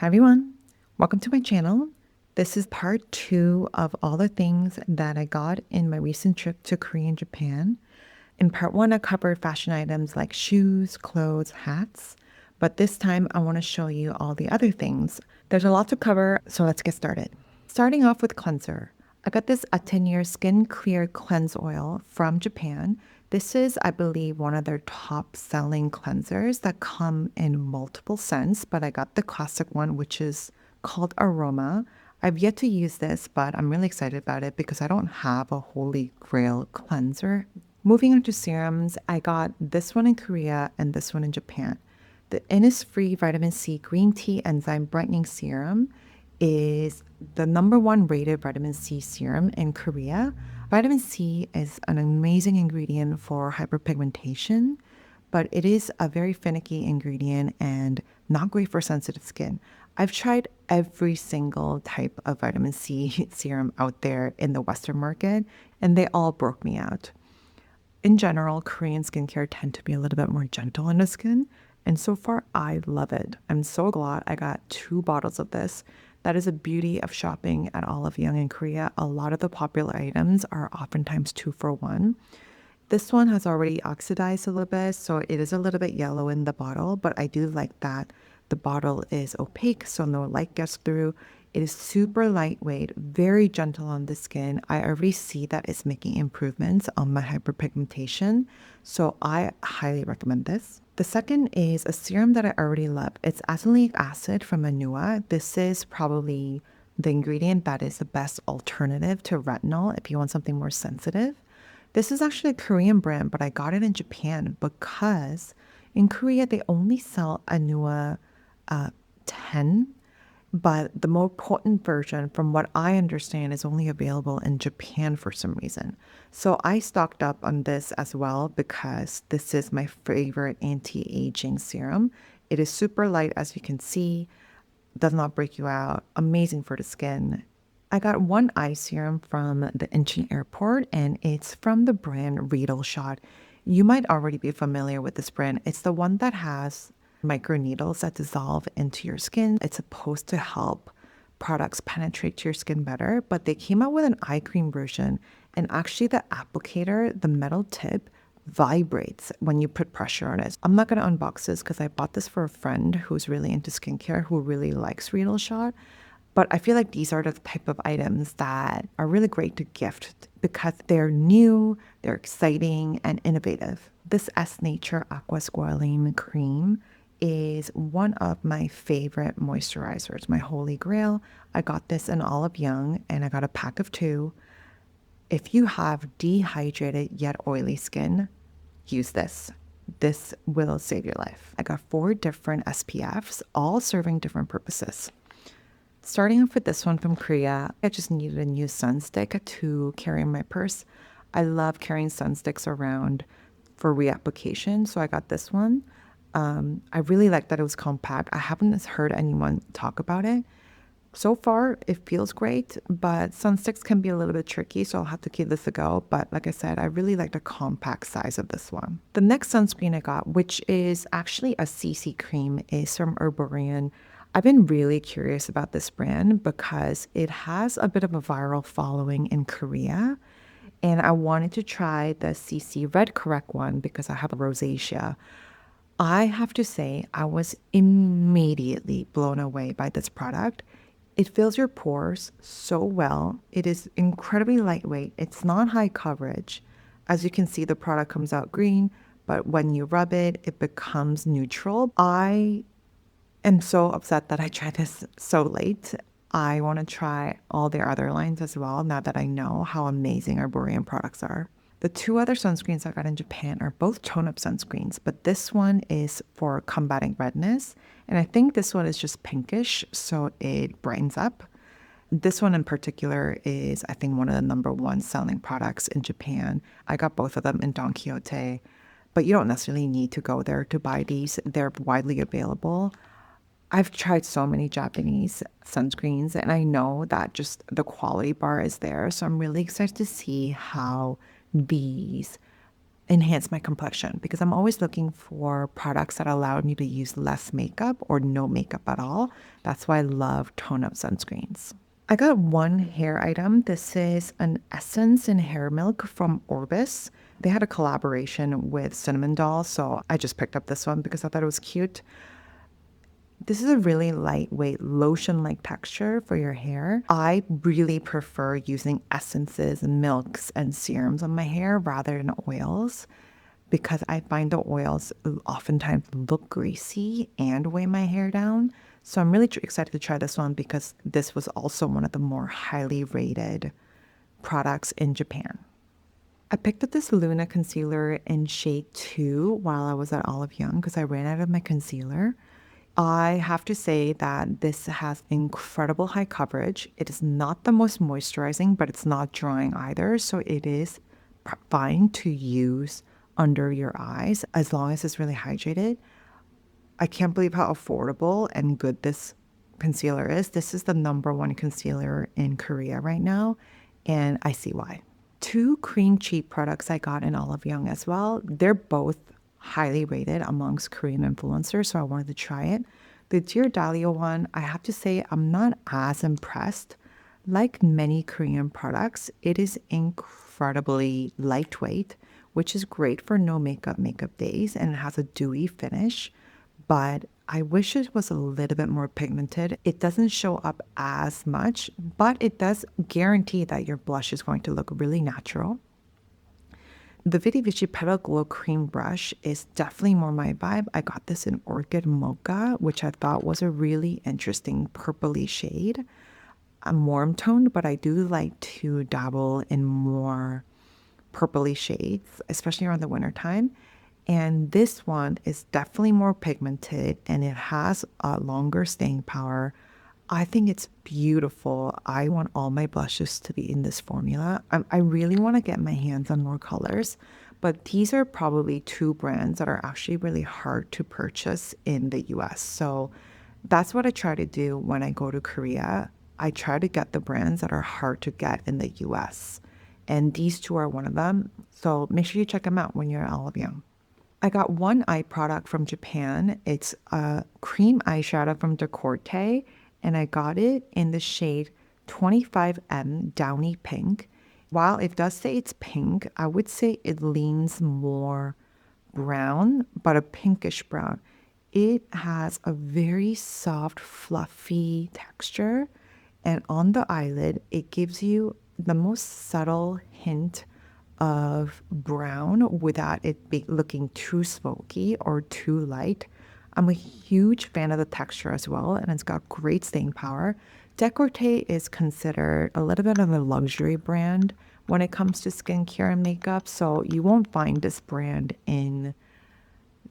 Hi everyone, welcome to my channel. This is part 2 of all the things that I got in my recent trip to Korea and Japan. In part 1, I covered fashion items like shoes, clothes, hats, but this time I want to show you all the other things. There's a lot to cover, so let's get started. Starting off with cleanser. I got this Atelier Skin Clear Cleanse Oil from Japan. This is, I believe, one of their top selling cleansers that come in multiple scents, but I got the classic one, which is called Aroma. I've yet to use this, but I'm really excited about it because I don't have a holy grail cleanser. Moving on to serums, I got this one in Korea and this one in Japan. The Innisfree Vitamin C Green Tea Enzyme Brightening Serum is the #1 rated vitamin C serum in Korea. Vitamin C is an amazing ingredient for hyperpigmentation, but it is a very finicky ingredient and not great for sensitive skin. I've tried every single type of vitamin C serum out there in the Western market, and they all broke me out. In general, Korean skincare tend to be a little bit more gentle on the skin, and so far I love it. I'm so glad I got 2 bottles of this. That is a beauty of shopping at Olive Young in Korea. A lot of the popular items are oftentimes 2 for 1. This one has already oxidized a little bit, so it is a little bit yellow in the bottle, but I do like that the bottle is opaque, so no light gets through. It is super lightweight, very gentle on the skin. I already see that it's making improvements on my hyperpigmentation, so I highly recommend this. The second is a serum that I already love. It's azelaic acid from Anua. This is probably the ingredient that is the best alternative to retinol if you want something more sensitive. This is actually a Korean brand, but I got it in Japan because in Korea they only sell Anua 10, but the more potent version, from what I understand, is only available in Japan for some reason. So I stocked up on this as well because this is my favorite anti-aging serum. It is super light, as you can see, does not break you out, amazing for the skin. I got one eye serum from the Incheon airport, and it's from the brand Retaw Shot. You might already be familiar with this brand. It's the one that has microneedles that dissolve into your skin. It's supposed to help products penetrate to your skin better, but they came out with an eye cream version, and actually the applicator, the metal tip, vibrates when you put pressure on it. I'm not going to unbox this because I bought this for a friend who's really into skincare, who really likes Retaw Shot. But I feel like these are the type of items that are really great to gift because they're new, they're exciting, and innovative. This S Nature Aqua Squalane Cream is one of my favorite moisturizers, my holy grail. I got this in Olive Young and I got a pack of 2. If you have dehydrated yet oily skin, use this. This will save your life. I got 4 different SPFs, all serving different purposes. Starting off with this one from Korea, I just needed a new sunstick to carry in my purse. I love carrying sunsticks around for reapplication, so I got this one. I really like that it was compact. I haven't heard anyone talk about it. So far, it feels great, but sunsticks can be a little bit tricky, so I'll have to give this a go. But like I said, I really like the compact size of this one. The next sunscreen I got, which is actually a CC cream, is from Herborian. I've been really curious about this brand because it has a bit of a viral following in Korea. And I wanted to try the CC Red Correct one because I have rosacea. I have to say, I was immediately blown away by this product. It fills your pores so well. It is incredibly lightweight. It's not high coverage. As you can see, the product comes out green, but when you rub it, it becomes neutral. I am so upset that I tried this so late. I want to try all their other lines as well now that I know how amazing Arborian products are. The 2 other sunscreens I got in Japan are both tone-up sunscreens, but this one is for combating redness, and I think this one is just pinkish, so it brightens up. This one in particular is, I think, one of the #1 selling products in Japan. I got both of them in Don Quixote, but you don't necessarily need to go there to buy these. They're widely available. I've tried so many Japanese sunscreens, and I know that just the quality bar is there, so I'm really excited to see how these enhance my complexion because I'm always looking for products that allow me to use less makeup or no makeup at all. That's why I love tone up sunscreens. I got one hair item. This is an essence in hair milk from Orbis. They had a collaboration with Cinnamon Doll, so I just picked up this one because I thought it was cute. This is a really lightweight lotion-like texture for your hair. I really prefer using essences and milks and serums on my hair rather than oils because I find the oils oftentimes look greasy and weigh my hair down. So I'm really excited to try this one because this was also one of the more highly rated products in Japan. I picked up this Luna concealer in shade 2 while I was at Olive Young because I ran out of my concealer. I have to say that this has incredible high coverage. It is not the most moisturizing, but it's not drying either. So it is fine to use under your eyes as long as it's really hydrated. I can't believe how affordable and good this concealer is. This is the #1 concealer in Korea right now, and I see why. 2 cream cheap products I got in Olive Young as well. They're both highly rated amongst Korean influencers, so I wanted to try it. The Dear Dahlia one, I have to say, I'm not as impressed. Like many Korean products, it is incredibly lightweight, which is great for no makeup days, and it has a dewy finish, but I wish it was a little bit more pigmented. It doesn't show up as much, but it does guarantee that your blush is going to look really natural. The Vidi Vici Petal Glow Cream Brush is definitely more my vibe. I got this in Orchid Mocha, which I thought was a really interesting purpley shade. I'm warm toned, but I do like to dabble in more purpley shades, especially around the winter time. And this one is definitely more pigmented and it has a longer staying power. I think it's beautiful. I want all my blushes to be in this formula. I really want to get my hands on more colors, but these are probably 2 brands that are actually really hard to purchase in the US. So that's what I try to do when I go to Korea. I try to get the brands that are hard to get in the US. And these 2 are one of them. So make sure you check them out when you're at Olive Young. I got one eye product from Japan. It's a cream eyeshadow from Decorte, and I got it in the shade 25M Downy Pink. While it does say it's pink, I would say it leans more brown, but a pinkish brown. It has a very soft, fluffy texture, and on the eyelid, it gives you the most subtle hint of brown without it looking too smoky or too light. I'm a huge fan of the texture as well, and it's got great staying power. Decorte is considered a little bit of a luxury brand when it comes to skincare and makeup, so you won't find this brand in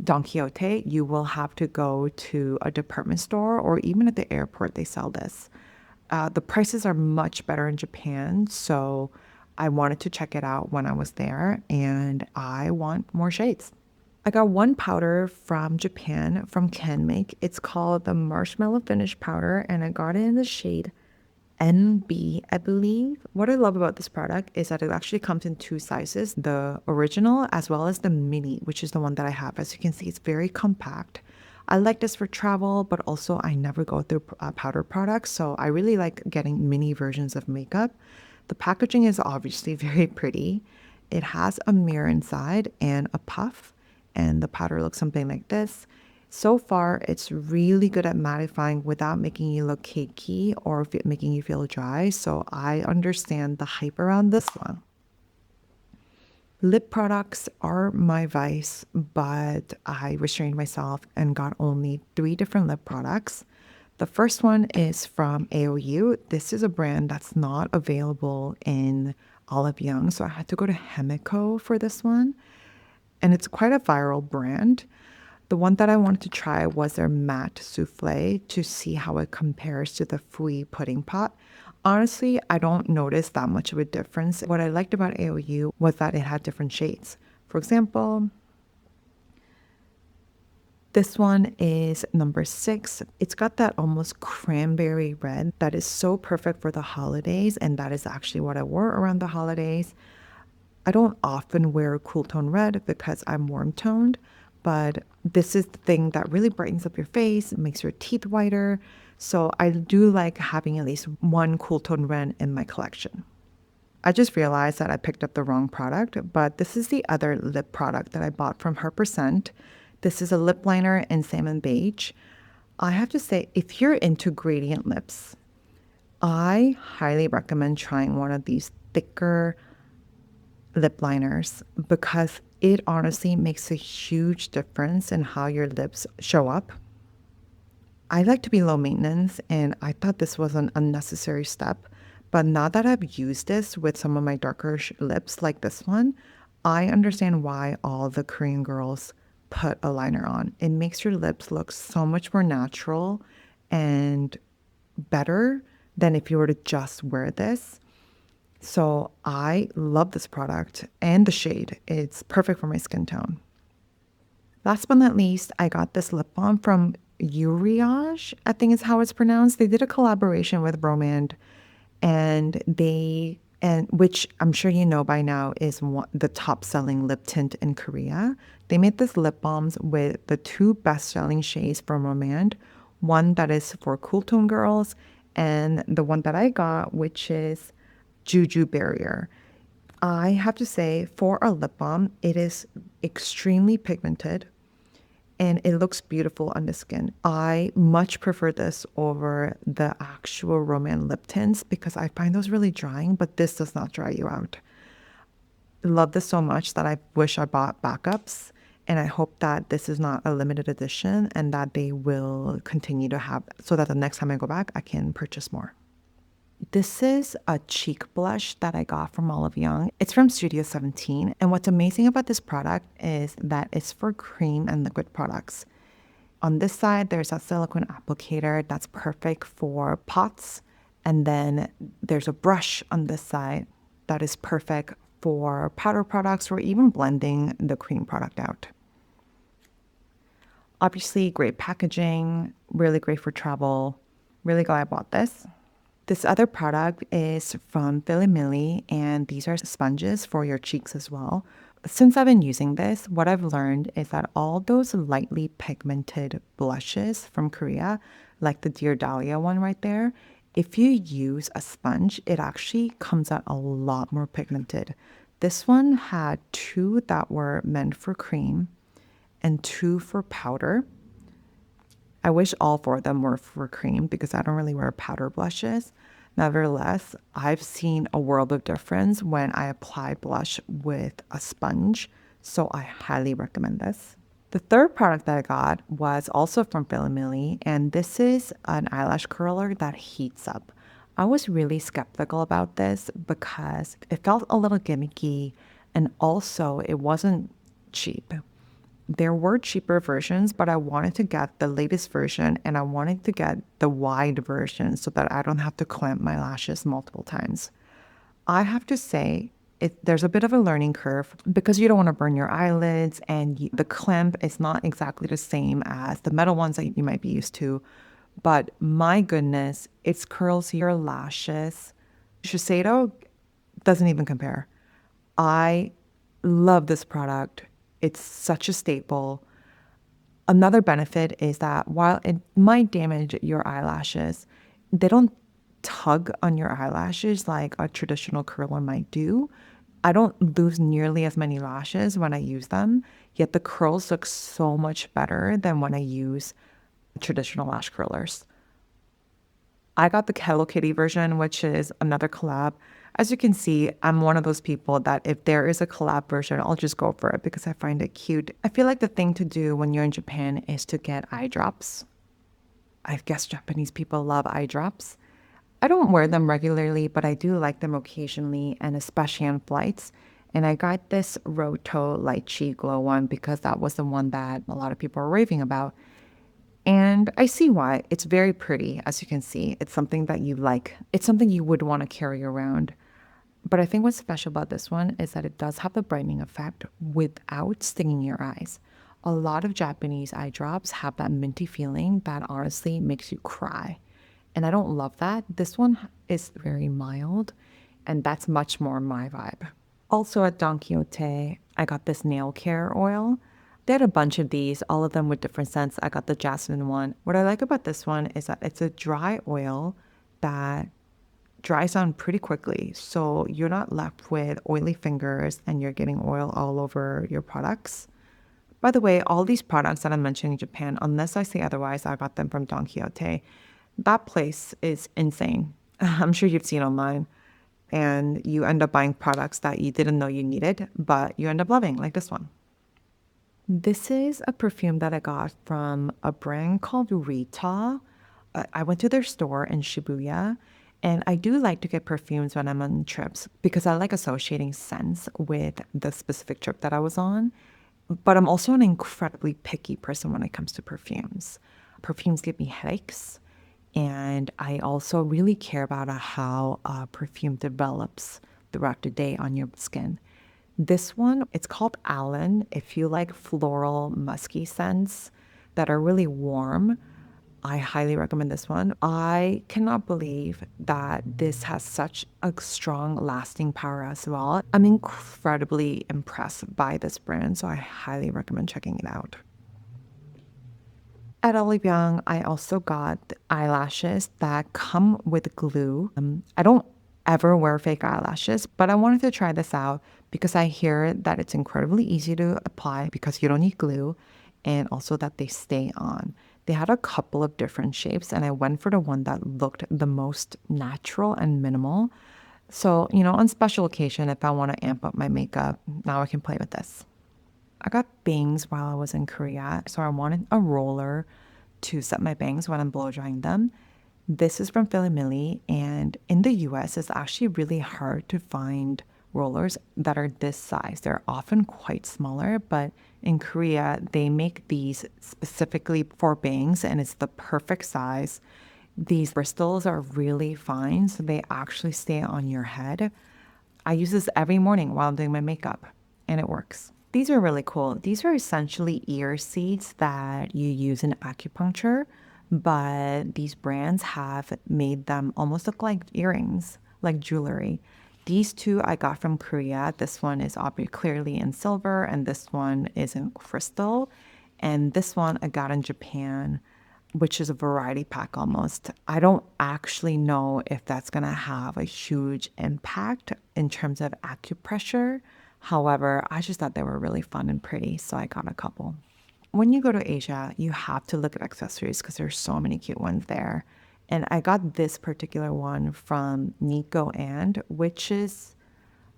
Don Quixote. You will have to go to a department store or even at the airport they sell this. The prices are much better in Japan, so I wanted to check it out when I was there, and I want more shades. I got one powder from Japan from Canmake. It's called the Marshmallow Finish Powder, and I got it in the shade NB, I believe. What I love about this product is that it actually comes in 2 sizes, the original as well as the mini, which is the one that I have. As you can see, it's very compact. I like this for travel, but also I never go through powder products, so I really like getting mini versions of makeup. The packaging is obviously very pretty. It has a mirror inside and a puff, and the powder looks something like this. So far, it's really good at mattifying without making you look cakey or making you feel dry, so I understand the hype around this one. Lip products are my vice, but I restrained myself and got only 3 different lip products. The first one is from AOU. This is a brand that's not available in Olive Young, so I had to go to Hemiko for this one. And it's quite a viral brand. The one that I wanted to try was their matte souffle to see how it compares to the Fui pudding pot. Honestly, I don't notice that much of a difference. What I liked about AOU was that it had different shades. For example, this one is number 6. It's got that almost cranberry red that is so perfect for the holidays, and that is actually what I wore around the holidays. I don't often wear cool tone red because I'm warm toned, but this is the thing that really brightens up your face, makes your teeth whiter. So I do like having at least one cool tone red in my collection. I just realized that I picked up the wrong product, but this is the other lip product that I bought from her percent. This is a lip liner in salmon beige. I have to say, if you're into gradient lips, I highly recommend trying one of these thicker lip liners because it honestly makes a huge difference in how your lips show up. I like to be low maintenance, and I thought this was an unnecessary step. But now that I've used this with some of my darker lips, like this one, I understand why all the Korean girls put a liner on. It makes your lips look so much more natural and better than if you were to just wear this. So I love this product and the shade. It's perfect for my skin tone. Last but not least, I got this lip balm from Uriage, I think is how it's pronounced. They did a collaboration with Romand, and which I'm sure you know by now is the top selling lip tint in Korea. They made this lip balms with the two best selling shades from Romand, one that is for cool tone girls, and the one that I got, which is Juju Barrier. I have to say, for a lip balm, it is extremely pigmented and it looks beautiful on the skin. I much prefer this over the actual Roman lip tints because I find those really drying, but this does not dry you out. I love this so much that I wish I bought backups, and I hope that this is not a limited edition and that they will continue to have so that the next time I go back, I can purchase more. This is a cheek blush that I got from Olive Young. It's from Studio 17. And what's amazing about this product is that it's for cream and liquid products. On this side, there's a silicone applicator that's perfect for pots. And then there's a brush on this side that is perfect for powder products or even blending the cream product out. Obviously, great packaging, really great for travel. Really glad I bought this. This other product is from Philly Millie, and these are sponges for your cheeks as well. Since I've been using this, what I've learned is that all those lightly pigmented blushes from Korea, like the Dear Dahlia one right there, if you use a sponge, it actually comes out a lot more pigmented. This one had two that were meant for cream and two for powder. I wish all four of them were for cream because I don't really wear powder blushes. Nevertheless, I've seen a world of difference when I apply blush with a sponge, so I highly recommend this. The third product that I got was also from Philly Millie, and this is an eyelash curler that heats up. I was really skeptical about this because it felt a little gimmicky, and also it wasn't cheap. There were cheaper versions, but I wanted to get the latest version and I wanted to get the wide version so that I don't have to clamp my lashes multiple times. I have to say, there's a bit of a learning curve because you don't want to burn your eyelids, and the clamp is not exactly the same as the metal ones that you might be used to. But my goodness, it curls your lashes. Shiseido doesn't even compare. I love this product. It's such a staple. Another benefit is that while it might damage your eyelashes, they don't tug on your eyelashes like a traditional curler might do. I don't lose nearly as many lashes when I use them, yet the curls look so much better than when I use traditional lash curlers. I got the Hello Kitty version, which is another collab. As you can see, I'm one of those people that if there is a collab version, I'll just go for it because I find it cute. I feel like the thing to do when you're in Japan is to get eye drops. I guess Japanese people love eye drops. I don't wear them regularly, but I do like them occasionally, and especially on flights. And I got this Retaw Lychee Glow one because that was the one that a lot of people are raving about. And I see why. It's very pretty, as you can see. It's something that you like. It's something you would want to carry around. But I think what's special about this one is that it does have the brightening effect without stinging your eyes. A lot of Japanese eye drops have that minty feeling that honestly makes you cry. And I don't love that. This one is very mild, and that's much more my vibe. Also at Don Quixote, I got this nail care oil. They had a bunch of these, all of them with different scents. I got the jasmine one. What I like about this one is that it's a dry oil that dries down pretty quickly. So you're not left with oily fingers and you're getting oil all over your products. By the way, all these products that I'm mentioning in Japan, unless I say otherwise, I got them from Don Quixote. That place is insane. I'm sure you've seen online. And you end up buying products that you didn't know you needed, but you end up loving, like this one. This is a perfume that I got from a brand called Retaw. I went to their store in Shibuya, and I do like to get perfumes when I'm on trips because I like associating scents with the specific trip that I was on. But I'm also an incredibly picky person when it comes to perfumes. Perfumes give me headaches, and I also really care about how a perfume develops throughout the day on your skin. This one, it's called Allen. If you like floral, musky scents that are really warm, I highly recommend this one. I cannot believe that this has such a strong lasting power as well. I'm incredibly impressed by this brand, so I highly recommend checking it out. At Olive Young, I also got eyelashes that come with glue. I don't ever wear fake eyelashes, but I wanted to try this out because I hear that it's incredibly easy to apply because you don't need glue and also that they stay on. They had a couple of different shapes, and I went for the one that looked the most natural and minimal. So, on special occasion, if I want to amp up my makeup, now I can play with this. I got bangs while I was in Korea, so I wanted a roller to set my bangs when I'm blow drying them. This is from Philly Millie, and in the US, it's actually really hard to find rollers that are this size. They're often quite smaller, but in Korea, they make these specifically for bangs, and it's the perfect size. These bristles are really fine, so they actually stay on your head. I use this every morning while I'm doing my makeup, and it works. These are really cool. These are essentially ear seeds that you use in acupuncture, but these brands have made them almost look like earrings, like jewelry. These two I got from Korea. This one is obviously clearly in silver, and this one is in crystal. And this one I got in Japan, which is a variety pack almost. I don't actually know if that's going to have a huge impact in terms of acupressure. However, I just thought they were really fun and pretty, so I got a couple. When you go to Asia, you have to look at accessories because there's so many cute ones there. And I got this particular one from Nico and, which is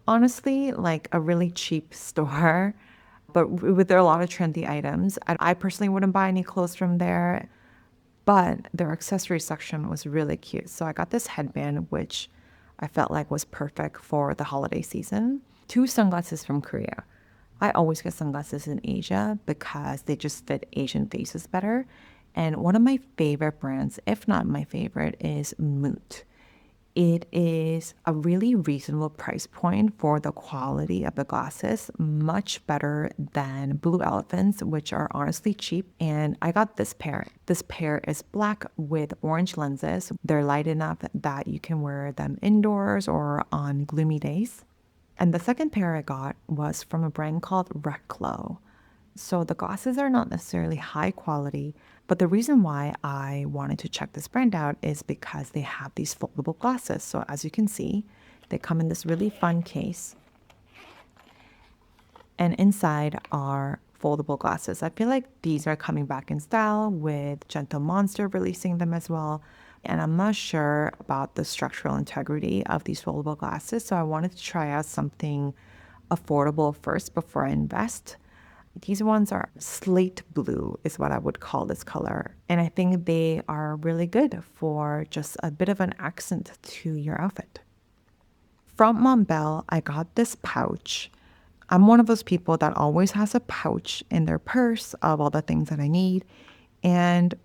honestly like a really cheap store, but with there are a lot of trendy items. I personally wouldn't buy any clothes from there, but their accessory section was really cute. So I got this headband, which I felt like was perfect for the holiday season. Two sunglasses from Korea. I always get sunglasses in Asia because they just fit Asian faces better. And one of my favorite brands, if not my favorite, is Muut. It is a really reasonable price point for the quality of the glasses, much better than Blue Elephants, which are honestly cheap. And I got this pair. This pair is black with orange lenses. They're light enough that you can wear them indoors or on gloomy days. And the second pair I got was from a brand called Reclo. So the glasses are not necessarily high quality, but the reason why I wanted to check this brand out is because they have these foldable glasses. So as you can see, they come in this really fun case. And inside are foldable glasses. I feel like these are coming back in style with Gentle Monster releasing them as well. And I'm not sure about the structural integrity of these foldable glasses, so I wanted to try out something affordable first before I invest. These ones are slate blue is what I would call this color. And I think they are really good for just a bit of an accent to your outfit. From Montbell, I got this pouch. I'm one of those people that always has a pouch in their purse of all the things that I need. And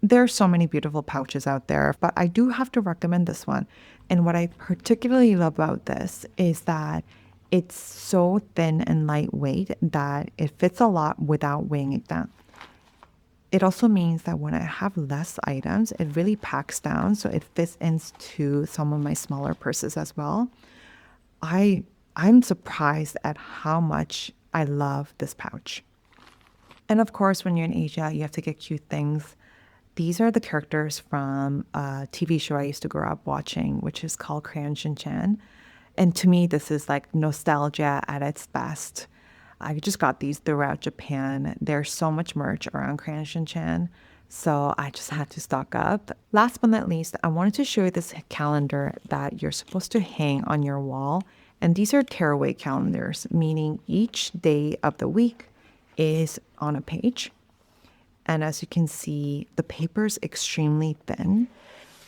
there are so many beautiful pouches out there, but I do have to recommend this one. And what I particularly love about this is that it's so thin and lightweight that it fits a lot without weighing it down. It also means that when I have less items, it really packs down, so it fits into some of my smaller purses as well. I I'm surprised at how much I love this pouch. And of course, when you're in Asia, you have to get cute things. These are the characters from a TV show I used to grow up watching, which is called Crayon Shinchan. And to me, this is like nostalgia at its best. I just got these throughout Japan. There's so much merch around Crayon Shinchan, so I just had to stock up. Last but not least, I wanted to show you this calendar that you're supposed to hang on your wall. And these are tearaway calendars, meaning each day of the week is on a page. And as you can see, the paper is extremely thin.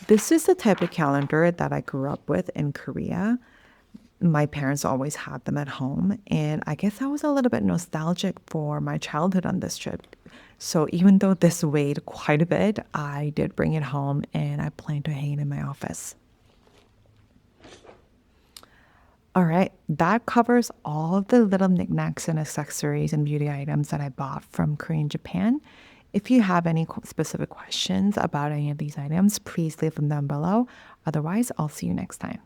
This is the type of calendar that I grew up with in Korea. My parents always had them at home, and I guess I was a little bit nostalgic for my childhood on this trip. So even though this weighed quite a bit, I did bring it home and I plan to hang it in my office. All right, that covers all of the little knickknacks and accessories and beauty items that I bought from Korean Japan. If you have any specific questions about any of these items, please leave them down below. Otherwise, I'll see you next time.